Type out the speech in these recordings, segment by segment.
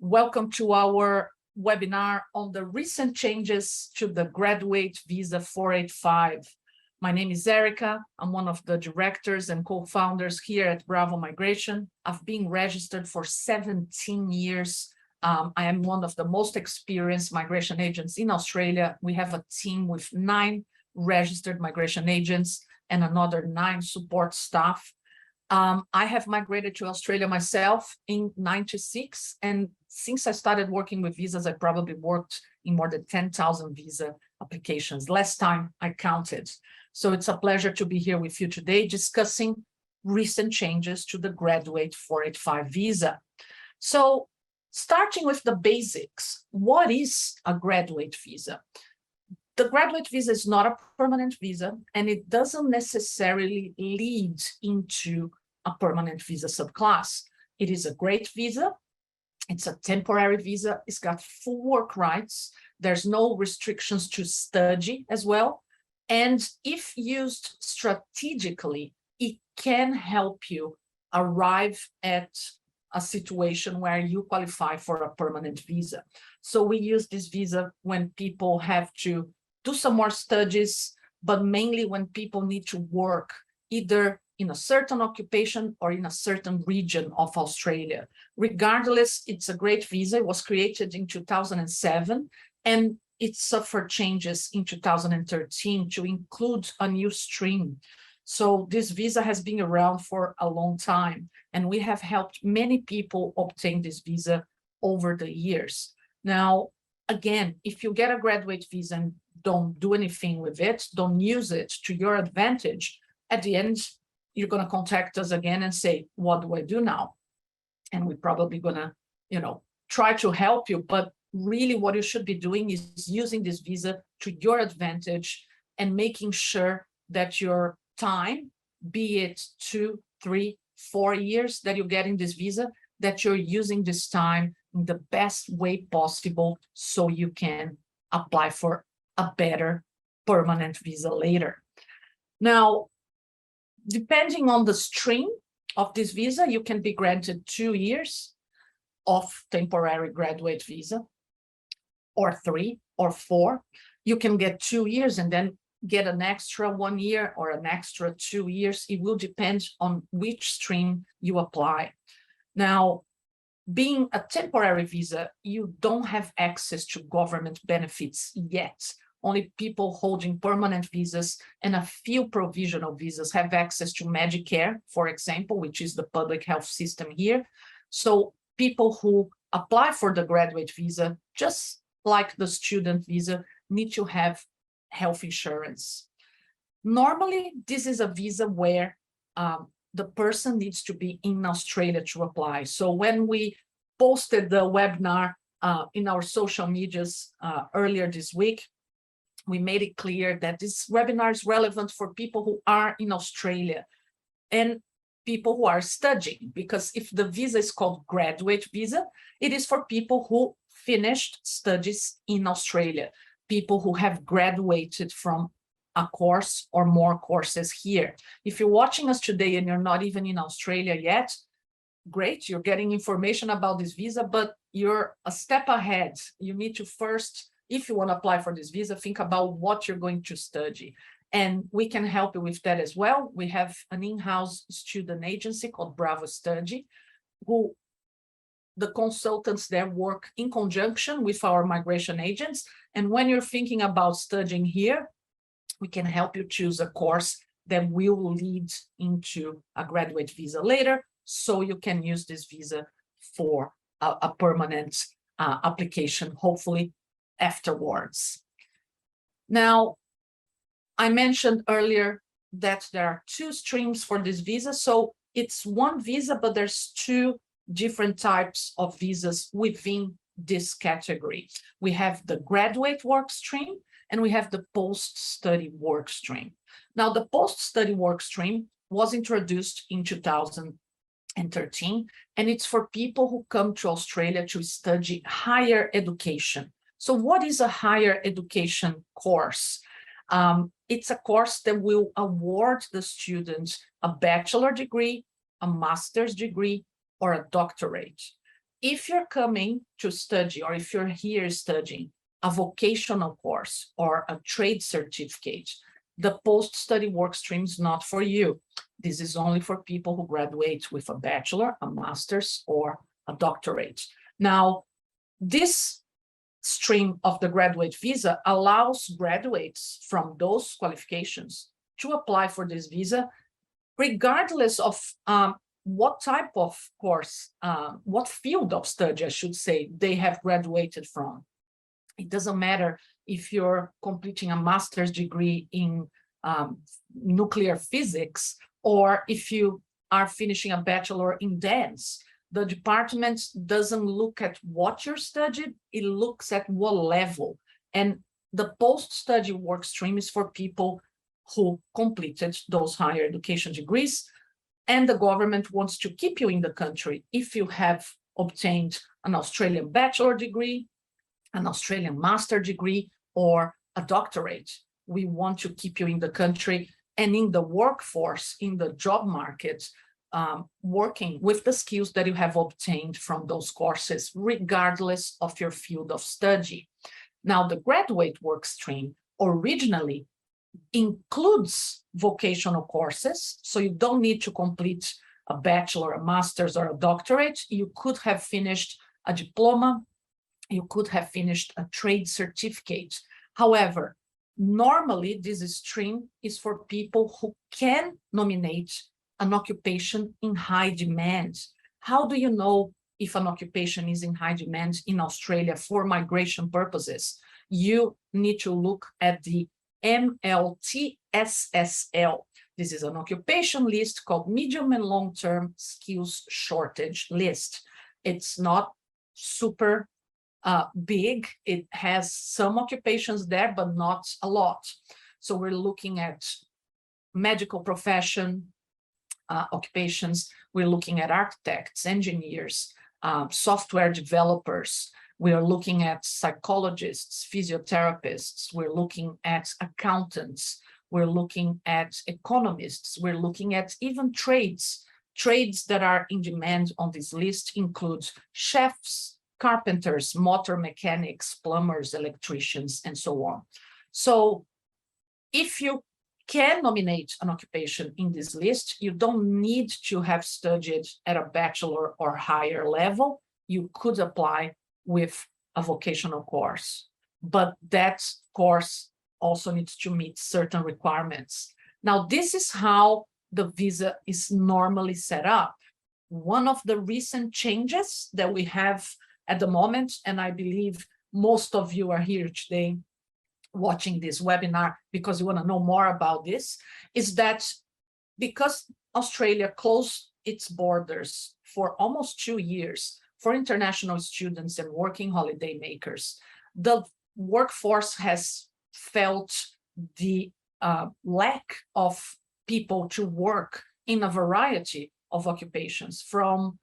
Welcome to our webinar on the recent changes to the Graduate Visa 485. My name is Erica. I'm one of the directors and co-founders here at Bravo Migration. I've been registered for 17 years. I am one of the most experienced migration agents in Australia. We have a team with 9 registered migration agents and another 9 support staff. I have migrated to Australia myself in '96, and since I started working with visas, I probably worked in more than 10,000 visa applications. Last time I counted. So it's a pleasure to be here with you today discussing recent changes to the Graduate 485 visa. So starting with the basics, what is a graduate visa? The graduate visa is not a permanent visa, and it doesn't necessarily lead into a permanent visa subclass. It is a great visa. It's a temporary visa. It's got full work rights. There's no restrictions to study as well. And if used strategically, it can help you arrive at a situation where you qualify for a permanent visa. So we use this visa when people have to do some more studies, but mainly when people need to work either in a certain occupation or in a certain region of Australia. Regardless, it's a great visa. It was created in 2007, and it suffered changes in 2013 to include a new stream. So this visa has been around for a long time, and we have helped many people obtain this visa over the years. Now, again, if you get a graduate visa and don't do anything with it, don't use it to your advantage, at the end, you're going to contact us again and say, what do I do now? And we're probably going to, try to help you. But really what you should be doing is using this visa to your advantage and making sure that your time, be it 2, 3, 4 years that you're getting this visa, that you're using this time in the best way possible so you can apply for a better permanent visa later. Now, depending on the stream of this visa, you can be granted 2 years of temporary graduate visa, or 3 or 4. You can get 2 years and then get an extra 1 year or an extra 2 years. It will depend on which stream you apply. Now, being a temporary visa, you don't have access to government benefits yet. Only people holding permanent visas and a few provisional visas have access to Medicare, for example, which is the public health system here. So people who apply for the graduate visa, just like the student visa, need to have health insurance. Normally, this is a visa where the person needs to be in Australia to apply. So when we posted the webinar in our social medias earlier this week, we made it clear that this webinar is relevant for people who are in Australia and people who are studying, because if the visa is called graduate visa, it is for people who finished studies in Australia, people who have graduated from a course or more courses here. If you're watching us today and you're not even in Australia yet, great, you're getting information about this visa, but you're a step ahead. You need to first, if you want to apply for this visa, think about what you're going to study. And we can help you with that as well. We have an in-house student agency called Bravo Study, who the consultants there work in conjunction with our migration agents. And when you're thinking about studying here, we can help you choose a course that will lead into a graduate visa later, so you can use this visa for a permanent application, hopefully afterwards. Now, I mentioned earlier that there are 2 streams for this visa. So it's one visa, but there's 2 different types of visas within this category. We have the graduate work stream and we have the post-study work stream. Now, the post-study work stream was introduced in 2013, and it's for people who come to Australia to study higher education. So what is a higher education course? It's a course that will award the students a bachelor degree, a master's degree, or a doctorate. if you're coming to study, or if you're here studying a vocational course or a trade certificate, the post-study work stream is not for you. This is only for people who graduate with a bachelor, a master's, or a doctorate. Now, this stream of the graduate visa allows graduates from those qualifications to apply for this visa, regardless of what type of course, what field of study, I should say, they have graduated from. It doesn't matter if you're completing a master's degree in nuclear physics, or if you are finishing a bachelor in dance. The department doesn't look at what you're studied, it looks at what level. And the post-study work stream is for people who completed those higher education degrees, and the government wants to keep you in the country if you have obtained an Australian bachelor degree, an Australian master degree, or a doctorate. We want to keep you in the country and in the workforce, in the job market, working with the skills that you have obtained from those courses, regardless of your field of study. Now, the graduate work stream originally includes vocational courses, so you don't need to complete a bachelor, a master's, or a doctorate. You could have finished a diploma, you could have finished a trade certificate. However, normally this stream is for people who can nominate an occupation in high demand. How do you know if an occupation is in high demand in Australia for migration purposes? You need to look at the MLTSSL. This is an occupation list called Medium and Long-Term Skills Shortage List. It's not super big. It has some occupations there, but not a lot. So we're looking at medical profession occupations. We're looking at architects, engineers, software developers. We are looking at psychologists, physiotherapists. We're looking at accountants. We're looking at economists. We're looking at even trades. Trades that are in demand on this list include chefs, carpenters, motor mechanics, plumbers, electricians, and so on. So if you can nominate an occupation in this list, you don't need to have studied at a bachelor or higher level. You could apply with a vocational course, but that course also needs to meet certain requirements. Now, this is how the visa is normally set up. One of the recent changes that we have at the moment, and I believe most of you are here today watching this webinar because you want to know more about this, is that because Australia closed its borders for almost 2 years for international students and working holiday makers, the workforce has felt the lack of people to work in a variety of occupations, from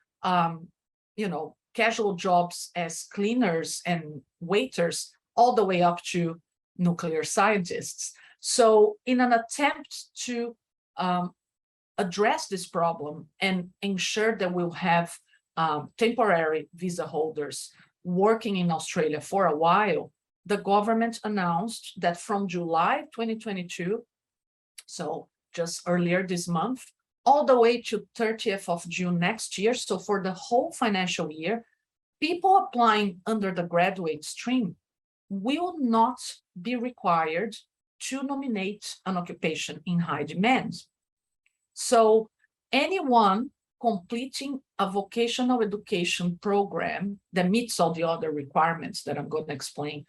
casual jobs as cleaners and waiters all the way up to nuclear scientists. So in an attempt to address this problem and ensure that we'll have temporary visa holders working in Australia for a while, the government announced that from July 2022, so just earlier this month, all the way to 30th of June next year, so for the whole financial year, people applying under the graduate stream will not be required to nominate an occupation in high demand. So anyone completing a vocational education program that meets all the other requirements that I'm going to explain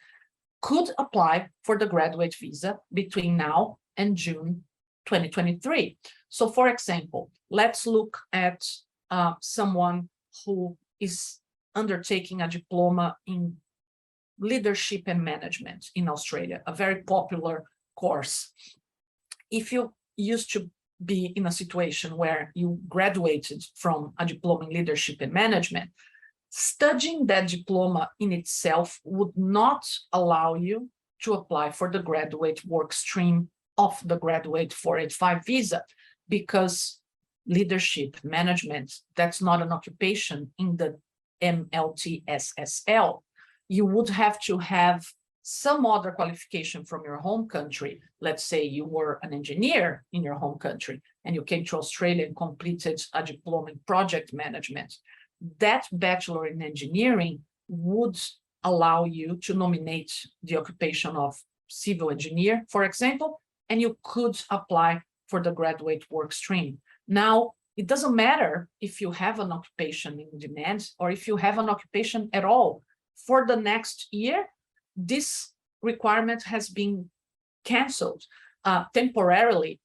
could apply for the graduate visa between now and June 2023. So for example, let's look at someone who is undertaking a diploma in leadership and management in Australia, a very popular course. If you used to be in a situation where you graduated from a diploma in leadership and management, studying that diploma in itself would not allow you to apply for the graduate work stream of the graduate 485 visa, because leadership, management, that's not an occupation in the MLTSSL, you would have to have some other qualification from your home country. Let's say you were an engineer in your home country and you came to Australia and completed a diploma in project management. That bachelor in engineering would allow you to nominate the occupation of civil engineer, for example, and you could apply for the graduate work stream. Now, it doesn't matter if you have an occupation in demand or if you have an occupation at all. For the next year, this requirement has been canceled temporarily.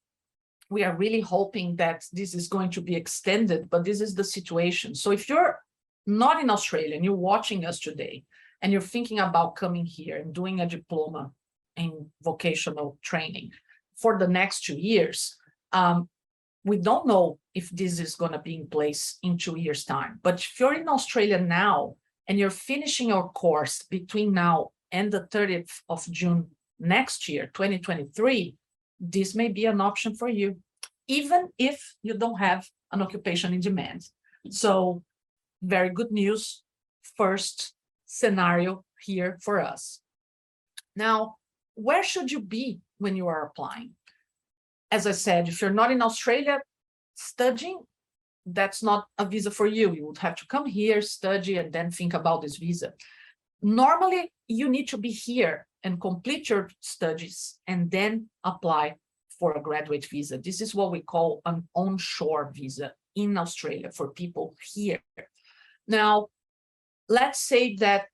We are really hoping that this is going to be extended, but this is the situation. So if you're not in Australia and you're watching us today and you're thinking about coming here and doing a diploma in vocational training for the next 2 years, we don't know if this is going to be in place in 2 years' time. But if you're in Australia now and you're finishing your course between now and the 30th of June next year, 2023, this may be an option for you, even if you don't have an occupation in demand. So very good news, first scenario here for us. Now, where should you be when you are applying? As I said, if you're not in Australia studying, that's not a visa for you. You would have to come here, study, and then think about this visa. Normally, you need to be here and complete your studies and then apply for a graduate visa. This is what we call an onshore visa in Australia for people here. Now, let's say that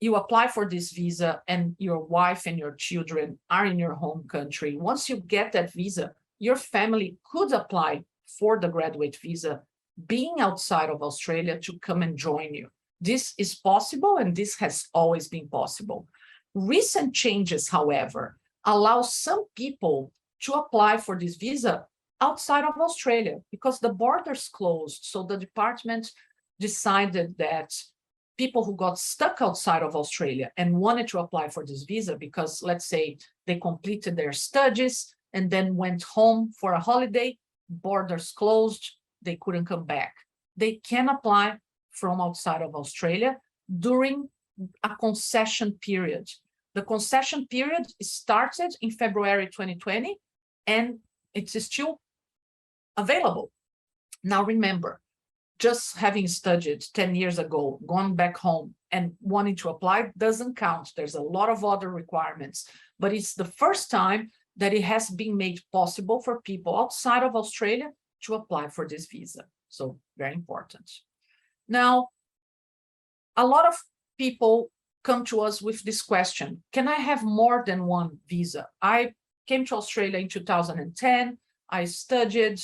you apply for this visa and your wife and your children are in your home country. Once you get that visa, your family could apply for the graduate visa being outside of Australia to come and join you. This is possible, and this has always been possible. Recent changes, however, allow some people to apply for this visa outside of Australia because the borders closed. So the department decided that people who got stuck outside of Australia and wanted to apply for this visa because, let's say, they completed their studies and then went home for a holiday, borders closed, they couldn't come back. They can apply from outside of Australia during a concession period. The concession period started in February 2020, and it's still available. Now, remember, just having studied 10 years ago, gone back home and wanting to apply doesn't count. There's a lot of other requirements, but it's the first time that it has been made possible for people outside of Australia to apply for this visa. So very important. Now, a lot of people come to us with this question: can I have more than one visa? I came to Australia in 2010. I studied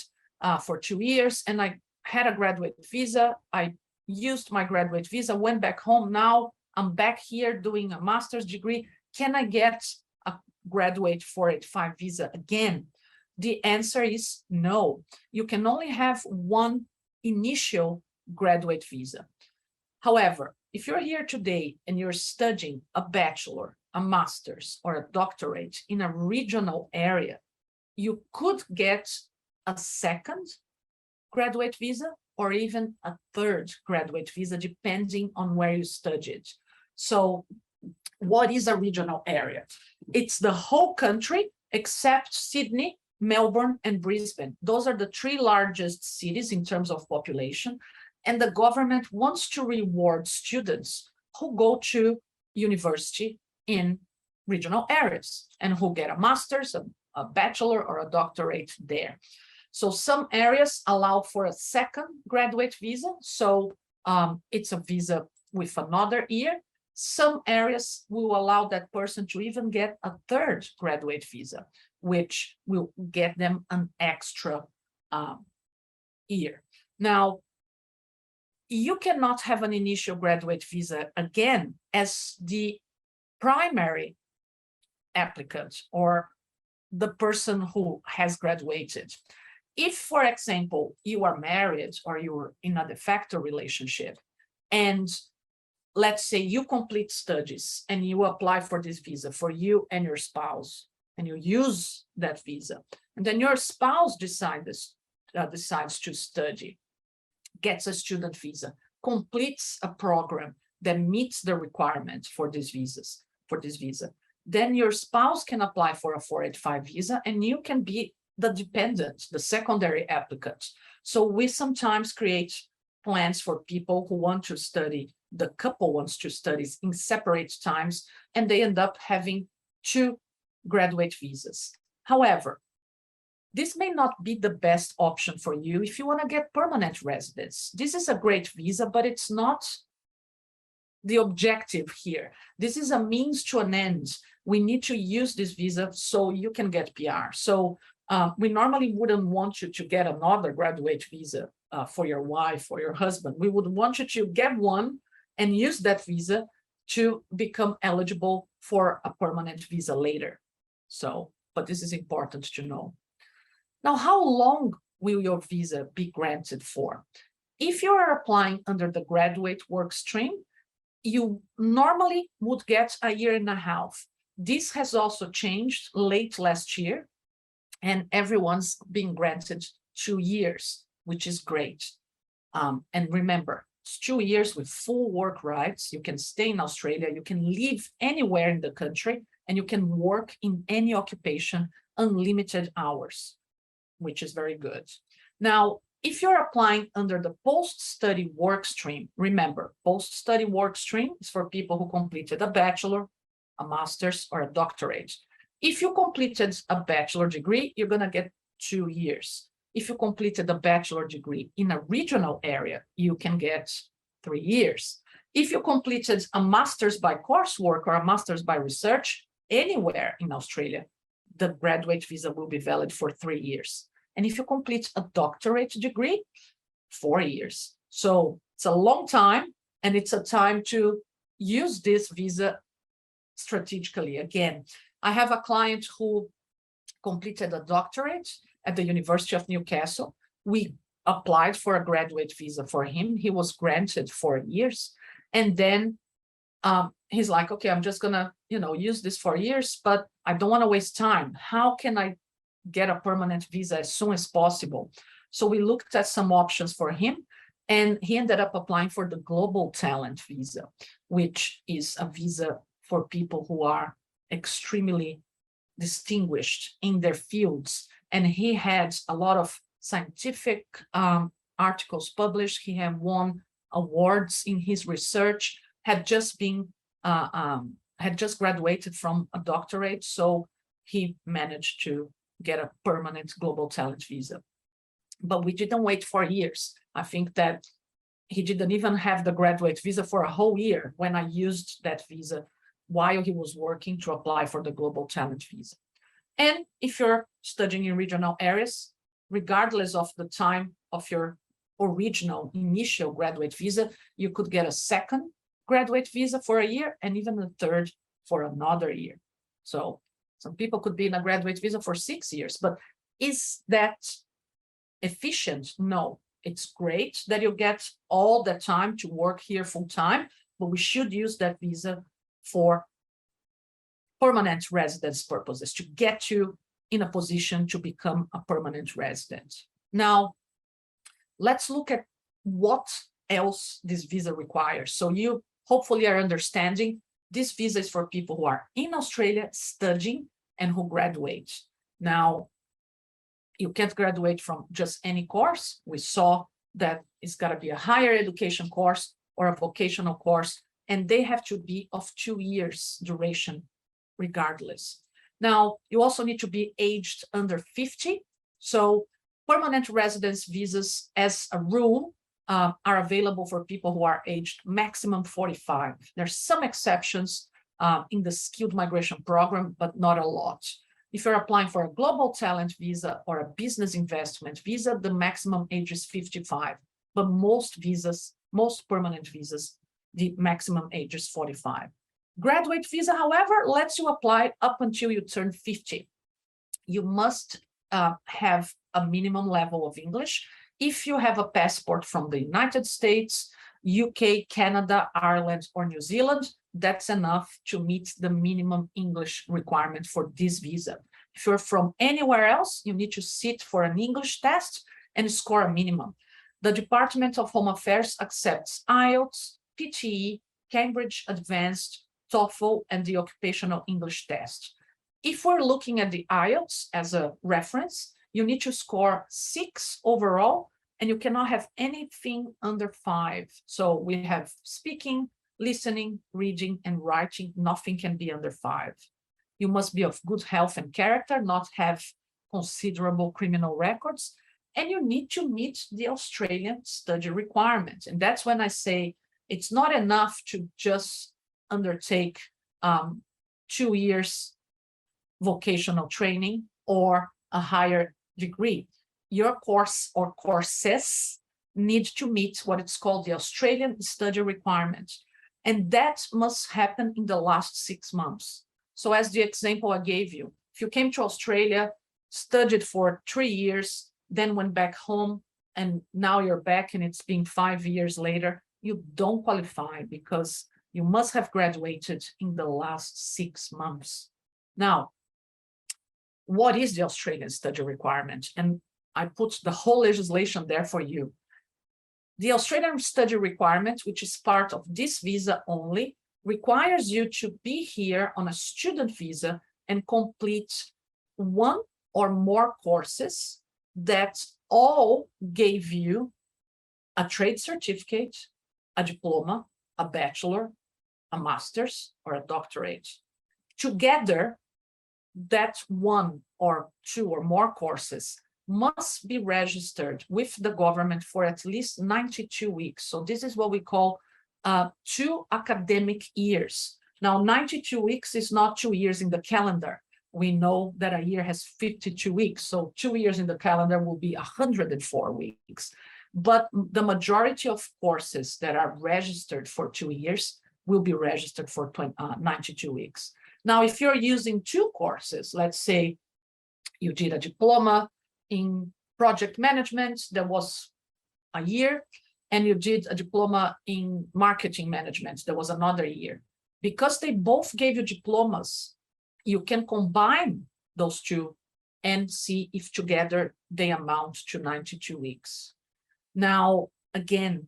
for 2 years and I had a graduate visa. I used my graduate visa, went back home. Now I'm back here doing a master's degree. Can I get a graduate 485 visa again? The answer is no. You can only have one initial graduate visa. However, if you're here today and you're studying a bachelor, a master's, or a doctorate in a regional area, you could get a second graduate visa or even a third graduate visa, depending on where you studied. So what is a regional area? It's the whole country except Sydney, Melbourne, and Brisbane. Those are the 3 largest cities in terms of population. And the government wants to reward students who go to university in regional areas and who get a master's, a bachelor, or a doctorate there. So some areas allow for a second graduate visa. So it's a visa with another year. Some areas will allow that person to even get a third graduate visa, which will get them an extra year. Now, you cannot have an initial graduate visa again as the primary applicant or the person who has graduated. If, for example, you are married or you're in a de facto relationship, and let's say you complete studies and you apply for this visa for you and your spouse, and you use that visa, and then your spouse decides to study, gets a student visa, completes a program that meets the requirement for these visas, then your spouse can apply for a 485 visa and you can be the dependent, the secondary applicant. So we sometimes create plans for people who want to study, the couple wants to study in separate times, and they end up having 2 graduate visas. However, this may not be the best option for you if you want to get permanent residence. This is a great visa, but it's not the objective here. This is a means to an end. We need to use this visa so you can get PR. So we normally wouldn't want you to get another graduate visa for your wife or your husband. We would want you to get one and use that visa to become eligible for a permanent visa later. So, but this is important to know. Now, how long will your visa be granted for? If you are applying under the graduate work stream, you normally would get a 1.5 years. This has also changed late last year, and everyone's being granted 2 years, which is great. And remember, it's 2 years with full work rights. You can stay in Australia, you can live anywhere in the country, and you can work in any occupation, unlimited hours, which is very good. Now, if you're applying under the post-study work stream, remember, post-study work stream is for people who completed a bachelor, a master's, or a doctorate. If you completed a bachelor degree, you're going to get 2 years. If you completed a bachelor degree in a regional area, you can get 3 years. If you completed a master's by coursework or a master's by research anywhere in Australia, the graduate visa will be valid for 3 years. And if you complete a doctorate degree, 4 years. So it's a long time, and it's a time to use this visa strategically. Again, I have a client who completed a doctorate at the University of Newcastle. We applied for a graduate visa for him. He was granted 4 years. And then he's like, okay, I'm just gonna, use this 4 years, but I don't want to waste time. How can I get a permanent visa as soon as possible? So we looked at some options for him, and he ended up applying for the Global Talent Visa, which is a visa for people who are extremely distinguished in their fields. And he had a lot of scientific articles published. He had won awards in his research, had just graduated from a doctorate. So he managed to get a permanent Global Talent Visa. But we didn't wait 4 years. I think that he didn't even have the graduate visa for a whole year when I used that visa while he was working to apply for the Global Talent Visa. And if you're studying in regional areas, regardless of the time of your original initial graduate visa, you could get a second graduate visa for a year and even a third for another year. So some people could be in a graduate visa for 6 years, but is that efficient? No, it's great that you get all the time to work here full time, but we should use that visa for permanent residence purposes, to get you in a position to become a permanent resident. Now, let's look at what else this visa requires. So you hopefully are understanding this visa is for people who are in Australia studying and who graduate. Now, you can't graduate from just any course. We saw that it's got to be a higher education course or a vocational course, and they have to be of 2 years duration regardless. Now, you also need to be aged under 50. So permanent residence visas, as a rule, are available for people who are aged maximum 45. There's some exceptions in the skilled migration program, but not a lot. If you're applying for a global talent visa or a business investment visa, the maximum age is 55. But most visas, most permanent visas, the maximum age is 45. Graduate visa, however, lets you apply up until you turn 50. You must have a minimum level of English. If you have a passport from the United States, UK, Canada, Ireland, or New Zealand, that's enough to meet the minimum English requirement for this visa. If you're from anywhere else, you need to sit for an English test and score a minimum. The Department of Home Affairs accepts IELTS, PTE, Cambridge Advanced, TOEFL, and the Occupational English Test. If we're looking at the IELTS as a reference, you need to score 6 overall, and you cannot have anything under 5. So we have speaking, listening, reading, and writing. Nothing can be under 5. You must be of good health and character, not have considerable criminal records, and you need to meet the Australian study requirement. And that's when I say it's not enough to just undertake 2 years vocational training or a higher degree. Your course or courses need to meet what it's called the Australian study requirement. And that must happen in the last 6 months. So as the example I gave you, if you came to Australia, studied for 3 years, then went back home, and now you're back and it's been 5 years later, you don't qualify because you must have graduated in the last 6 months. Now, what is the Australian study requirement? And I put the whole legislation there for you. The Australian study requirement, which is part of this visa only, requires you to be here on a student visa and complete 1 or more courses that all gave you a trade certificate, a diploma, a bachelor, a master's, or a doctorate. Together, that 1 or 2 or more courses must be registered with the government for at least 92 weeks. So this is what we call 2 academic years. Now, 92 weeks is not 2 years in the calendar. We know that a year has 52 weeks. So 2 years in the calendar will be 104 weeks. But the majority of courses that are registered for 2 years will be registered for 92 weeks. Now, if you're using 2 courses, let's say you did a diploma in project management that was a year, and you did a diploma in marketing management that was another year. Because they both gave you diplomas, you can combine those 2 and see if together they amount to 92 weeks. Now, again,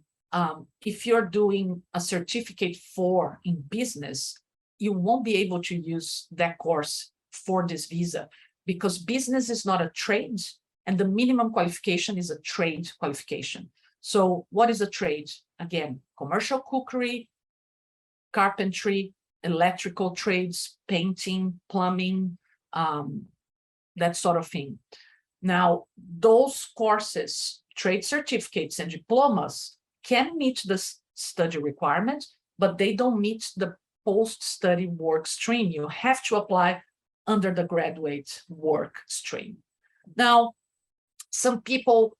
if you're doing a certificate 4 in business, you won't be able to use that course for this visa because business is not a trade and the minimum qualification is a trade qualification. So what is a trade? Again, commercial cookery, carpentry, electrical trades, painting, plumbing, that sort of thing. Now, those courses, trade certificates and diplomas can meet the study requirement, but they don't meet the post-study work stream. You have to apply under the graduate work stream. Now, some people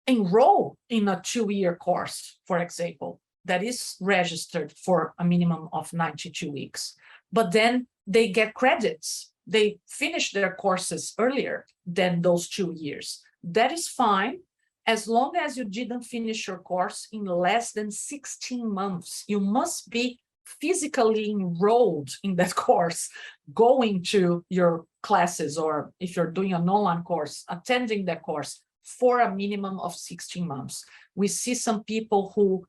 enroll in a 2-year course, for example, that is registered for a minimum of 92 weeks, but then they get credits. They finish their courses earlier than those 2 years. That is fine, as long as you didn't finish your course in less than 16 months. You must be physically enrolled in that course, going to your classes, or if you're doing an online course, attending that course for a minimum of 16 months. We see some people who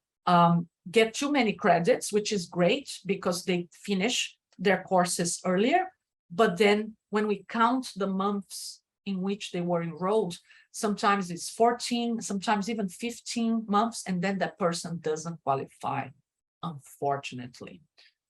get too many credits, which is great because they finish their courses earlier. But then when we count the months in which they were enrolled, sometimes it's 14, sometimes even 15 months, and then that person doesn't qualify, unfortunately.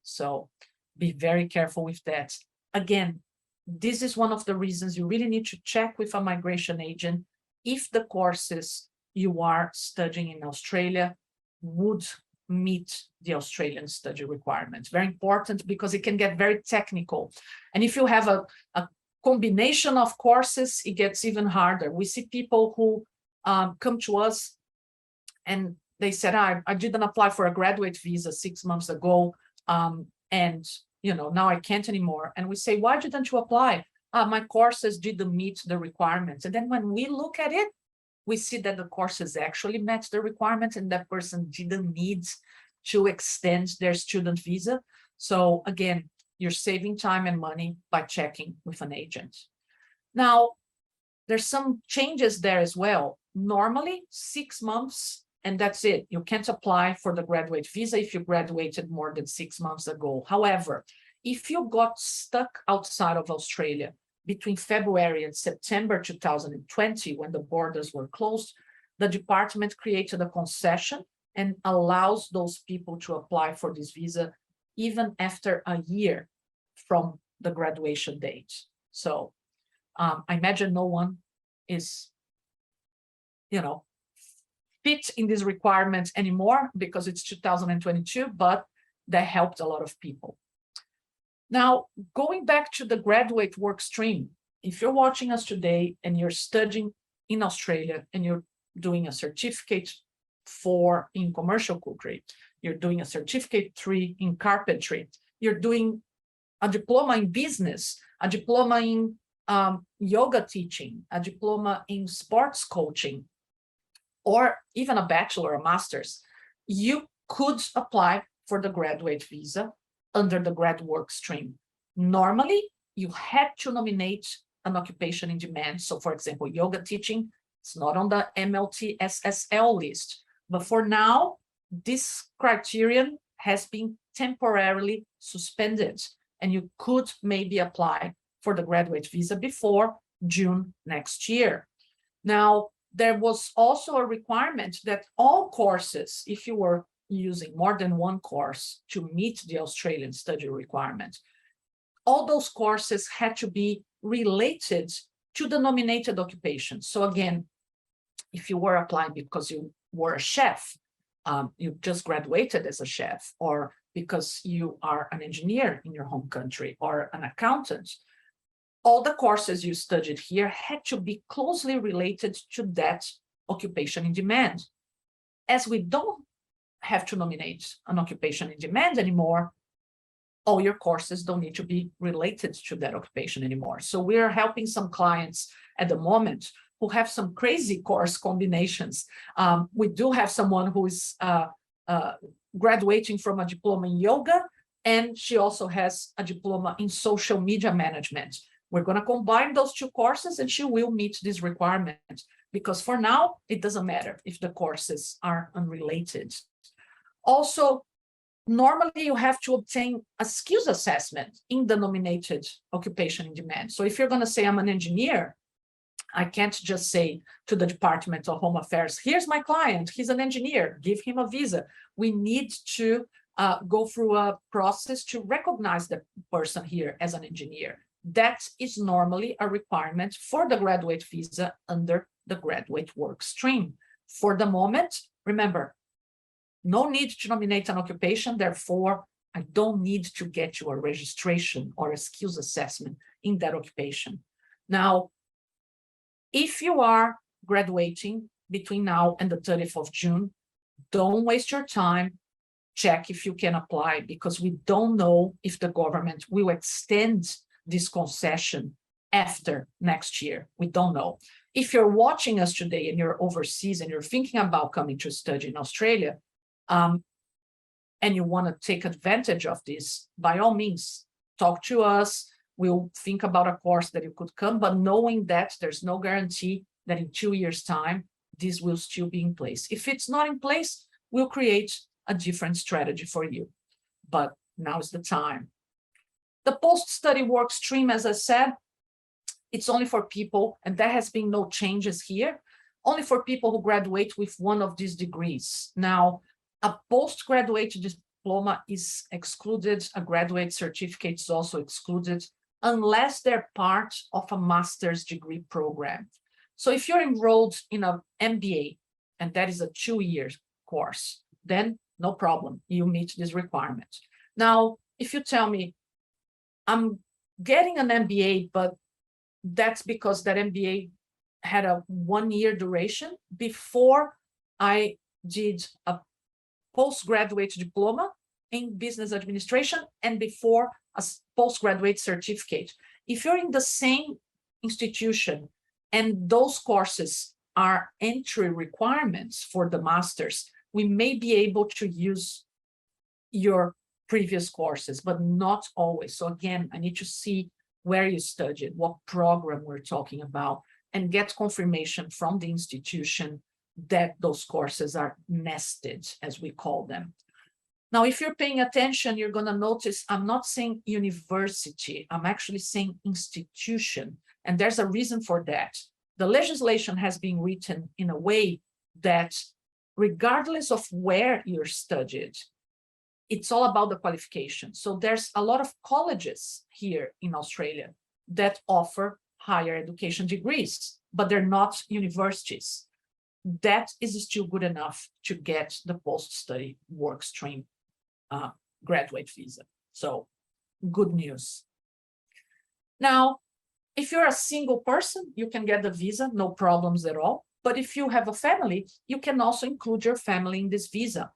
So be very careful with that. Again, this is one of the reasons you really need to check with a migration agent if the courses you are studying in Australia would meet the Australian study requirements. Very important because it can get very technical. And if you have a combination of courses, it gets even harder. We see people who come to us and they said, I didn't apply for a graduate visa 6 months ago, and now I can't anymore. And we say, why didn't you apply? My courses didn't meet the requirements. And then when we look at it, we see that the courses actually met the requirements and that person didn't need to extend their student visa. So again, you're saving time and money by checking with an agent. Now, there's some changes there as well. Normally 6 months, and that's it. You can't apply for the graduate visa if you graduated more than 6 months ago. However, if you got stuck outside of Australia between February and September 2020, when the borders were closed, the department created a concession and allows those people to apply for this visa even after a year from the graduation date. So I imagine no one is, fit in these requirements anymore because it's 2022, but that helped a lot of people. Now, going back to the graduate work stream, if you're watching us today and you're studying in Australia and you're doing a certificate 4 in commercial cookery, you're doing a certificate 3 in carpentry, you're doing a diploma in business, a diploma in yoga teaching, a diploma in sports coaching, or even a bachelor or master's, you could apply for the graduate visa under the grad work stream. Normally, you had to nominate an occupation in demand. So for example, yoga teaching, it's not on the MLT SSL list, but for now, this criterion has been temporarily suspended, and you could maybe apply for the graduate visa before June next year. Now, there was also a requirement that all courses, if you were using more than one course to meet the Australian study requirement, all those courses had to be related to the nominated occupation. So again, if you were applying because you were a chef, you just graduated as a chef, or because you are an engineer in your home country or an accountant, all the courses you studied here had to be closely related to that occupation in demand. As we don't have to nominate an occupation in demand anymore, all your courses don't need to be related to that occupation anymore. So we're helping some clients at the moment who have some crazy course combinations. We do have someone who is graduating from a diploma in yoga, and she also has a diploma in social media management. We're going to combine those 2 courses and she will meet this requirement, because for now, it doesn't matter if the courses are unrelated. Also, normally you have to obtain a skills assessment in the nominated occupation in demand. So if you're going to say I'm an engineer, I can't just say to the Department of Home Affairs, here's my client, he's an engineer, give him a visa. We need to go through a process to recognize the person here as an engineer. That is normally a requirement for the graduate visa under the graduate work stream. For the moment, remember, no need to nominate an occupation, therefore, I don't need to get you a registration or a skills assessment in that occupation. Now, if you are graduating between now and the 30th of June, don't waste your time. Check if you can apply, because we don't know if the government will extend this concession after next year. We don't know. If you're watching us today and you're overseas and you're thinking about coming to study in Australia, and you want to take advantage of this, by all means, talk to us. We'll think about a course that you could come, but knowing that there's no guarantee that in 2 years' time, this will still be in place. If it's not in place, we'll create a different strategy for you. But now is the time. The post-study work stream, as I said, it's only for people, and there has been no changes here, only for people who graduate with one of these degrees. Now, a postgraduate diploma is excluded, a graduate certificate is also excluded, unless they're part of a master's degree program. So if you're enrolled in an MBA, and that is a 2-year course, then no problem, you meet this requirement. Now, if you tell me, I'm getting an MBA, but that's because that MBA had a 1-year duration before I did a postgraduate diploma in business administration and before a postgraduate certificate. If you're in the same institution and those courses are entry requirements for the master's, we may be able to use your previous courses, but not always. So again, I need to see where you studied, what program we're talking about. and get confirmation from the institution that those courses are nested, as we call them. Now, if you're paying attention, you're going to notice I'm not saying university, I'm actually saying institution. And there's a reason for that. The legislation has been written in a way that regardless of where you're studied, it's all about the qualification. So there's a lot of colleges here in Australia that offer higher education degrees, but they're not universities. That is still good enough to get the post-study work stream graduate visa. So good news. Now, if you're a single person, you can get the visa, no problems at all. But if you have a family, you can also include your family in this visa,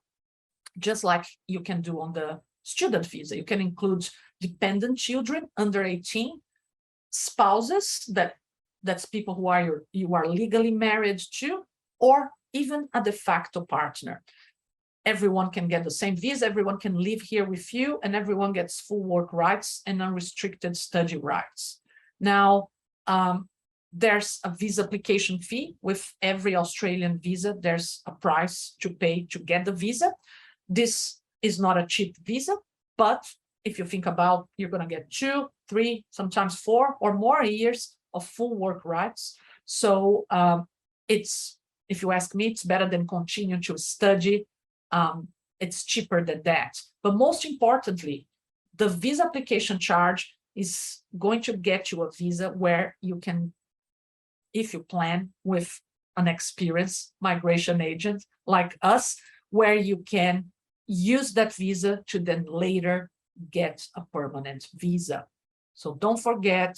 just like you can do on the student visa. You can include dependent children under 18, spouses, that's people who you are legally married to, or even a de facto partner. Everyone can get the same visa, everyone can live here with you, and everyone gets full work rights and unrestricted study rights. Now, there's a visa application fee. With every Australian visa, there's a price to pay to get the visa. This is not a cheap visa, but if you think about, you're going to get 2, 3, sometimes 4 or more years of full work rights. So if you ask me, it's better than continuing to study. It's cheaper than that. But most importantly, the visa application charge is going to get you a visa where you can, if you plan with an experienced migration agent like us, where you can use that visa to then later get a permanent visa. So don't forget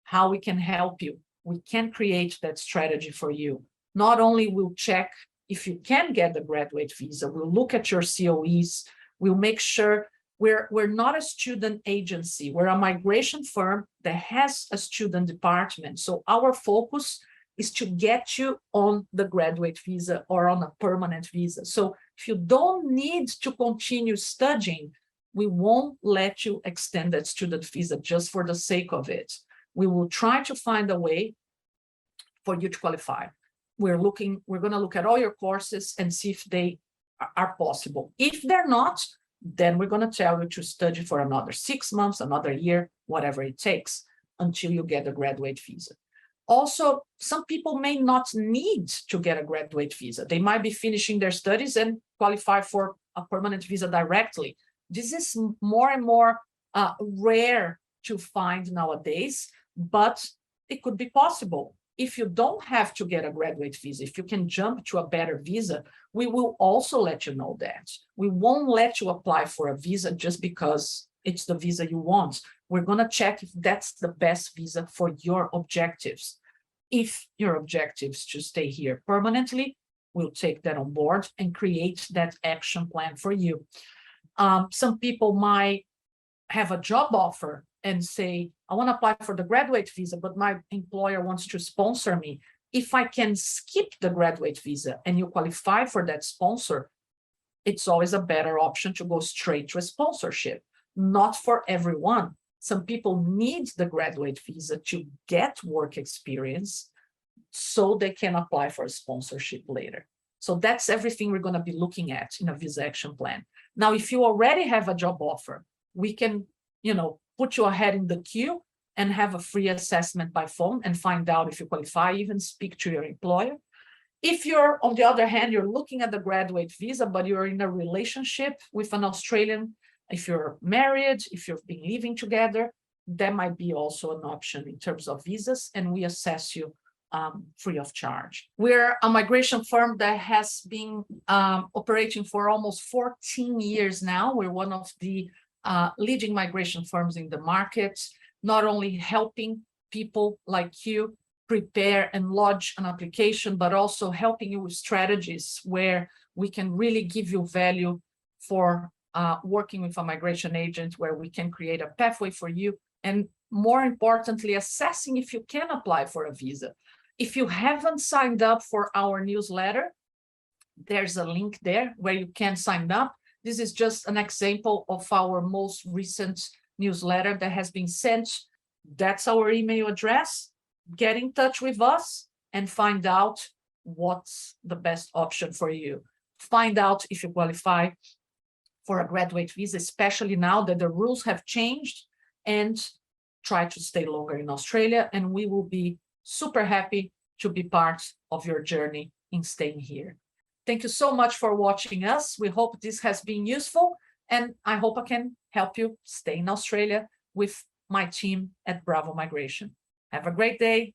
how we can help you. We can create that strategy for you. Not only will check if you can get the graduate visa, we'll look at your COEs, we'll make sure we're not a student agency, we're a migration firm that has a student department. So our focus is to get you on the graduate visa or on a permanent visa. So if you don't need to continue studying, we won't let you extend that student visa just for the sake of it. We will try to find a way for you to qualify. We're going to look at all your courses and see if they are possible. If they're not, then we're going to tell you to study for another 6 months, another year, whatever it takes until you get a graduate visa. Also, some people may not need to get a graduate visa. They might be finishing their studies and qualify for a permanent visa directly. This is more and more rare to find nowadays, but it could be possible. If you don't have to get a graduate visa, if you can jump to a better visa, we will also let you know that. We won't let you apply for a visa just because it's the visa you want. We're going to check if that's the best visa for your objectives. If your objectives to stay here permanently, we'll take that on board and create that action plan for you. Some people might have a job offer and say, I want to apply for the graduate visa, but my employer wants to sponsor me. If I can skip the graduate visa and you qualify for that sponsor, it's always a better option to go straight to a sponsorship. Not for everyone. Some people need the graduate visa to get work experience so they can apply for a sponsorship later. So that's everything we're going to be looking at in a visa action plan. Now, if you already have a job offer, we can, put you ahead in the queue and have a free assessment by phone and find out if you qualify, even speak to your employer. If you're, on the other hand, you're looking at the graduate visa, but you're in a relationship with an Australian, if you're married, if you've been living together, that might be also an option in terms of visas, and we assess you free of charge. We're a migration firm that has been operating for almost 14 years now. We're one of the leading migration firms in the market, not only helping people like you prepare and lodge an application, but also helping you with strategies where we can really give you value for working with a migration agent, where we can create a pathway for you, and more importantly, assessing if you can apply for a visa. If you haven't signed up for our newsletter, there's a link there where you can sign up. This is just an example of our most recent newsletter that has been sent. That's our email address. get in touch with us and find out what's the best option for you. Find out if you qualify for a graduate visa, especially now that the rules have changed, and try to stay longer in Australia. And we will be super happy to be part of your journey in staying here. Thank you so much for watching us. We hope this has been useful, and I hope I can help you stay in Australia with my team at Bravo Migration. Have a great day.